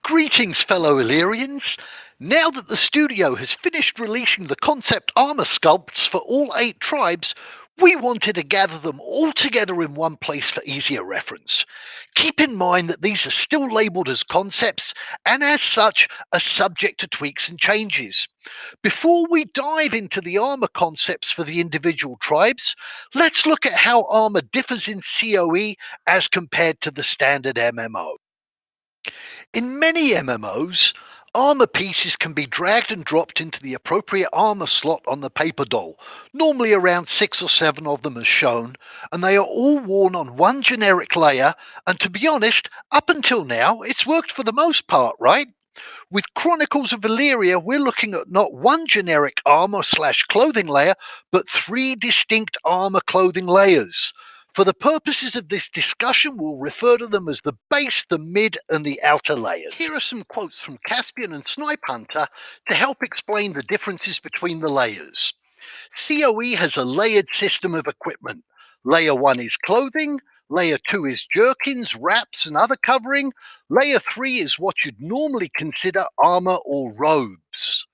Greetings, fellow Illyrians. Now that the studio has finished releasing the concept armor sculpts for all 8 tribes, we wanted to gather them all together in one place for easier reference. Keep in mind that these are still labeled as concepts and, as such, are subject to tweaks and changes. Before we dive into the armor concepts for the individual tribes, let's look at how armor differs in COE as compared to the standard MMO. In many MMOs, armor pieces can be dragged and dropped into the appropriate armor slot on the paper doll, normally around 6 or 7 of them as shown, and they are all worn on one generic layer, and to be honest, up until now, it's worked for the most part, right? With Chronicles of Elyria, we're looking at not one generic armor/clothing layer, but 3 distinct armor clothing layers. For the purposes of this discussion, we'll refer to them as the base, the mid, and the outer layers. Here are some quotes from Caspian and Snipe Hunter to help explain the differences between the layers. COE has a layered system of equipment. Layer 1 is clothing, Layer 2 is jerkins, wraps, and other covering. Layer 3 is what you'd normally consider armor or robes.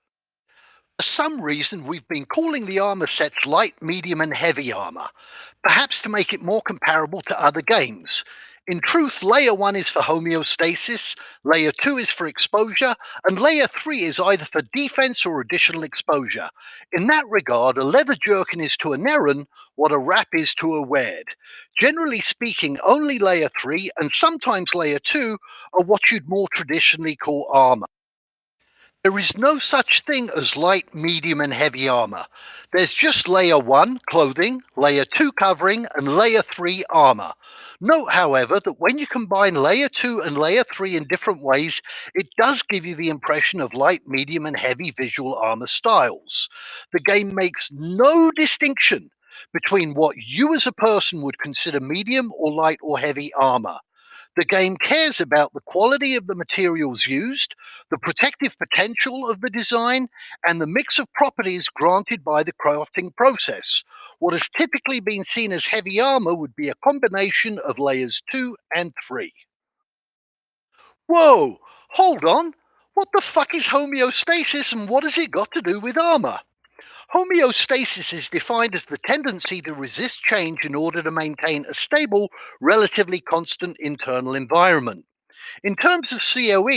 For some reason, we've been calling the armor sets light, medium, and heavy armor, perhaps to make it more comparable to other games. In truth, Layer 1 is for homeostasis, Layer 2 is for exposure, and Layer 3 is either for defense or additional exposure. In that regard, a leather jerkin is to a Neran what a wrap is to a Wed. Generally speaking, only Layer 3 and sometimes Layer 2 are what you'd more traditionally call armor. There is no such thing as light, medium, and heavy armor. There's just Layer 1, clothing, Layer 2, covering, and Layer 3, armor. Note, however, that when you combine Layer 2 and Layer 3 in different ways, it does give you the impression of light, medium, and heavy visual armor styles. The game makes no distinction between what you as a person would consider medium or light or heavy armor. The game cares about the quality of the materials used, the protective potential of the design, and the mix of properties granted by the crafting process. What has typically been seen as heavy armor would be a combination of layers 2 and 3. Whoa, hold on. What the fuck is homeostasis and what has it got to do with armor? Homeostasis is defined as the tendency to resist change in order to maintain a stable, relatively constant internal environment. In terms of COE,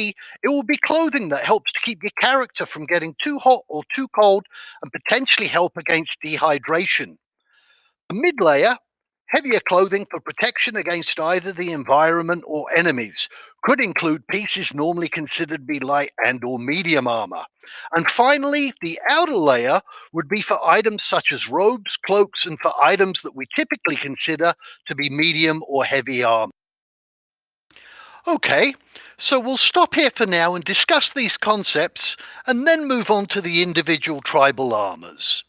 it will be clothing that helps to keep your character from getting too hot or too cold and potentially help against dehydration. The mid layer, heavier clothing for protection against either the environment or enemies, could include pieces normally considered to be light and or medium armor. And finally, the outer layer would be for items such as robes, cloaks, and for items that we typically consider to be medium or heavy armor. Okay, so we'll stop here for now and discuss these concepts and then move on to the individual tribal armors.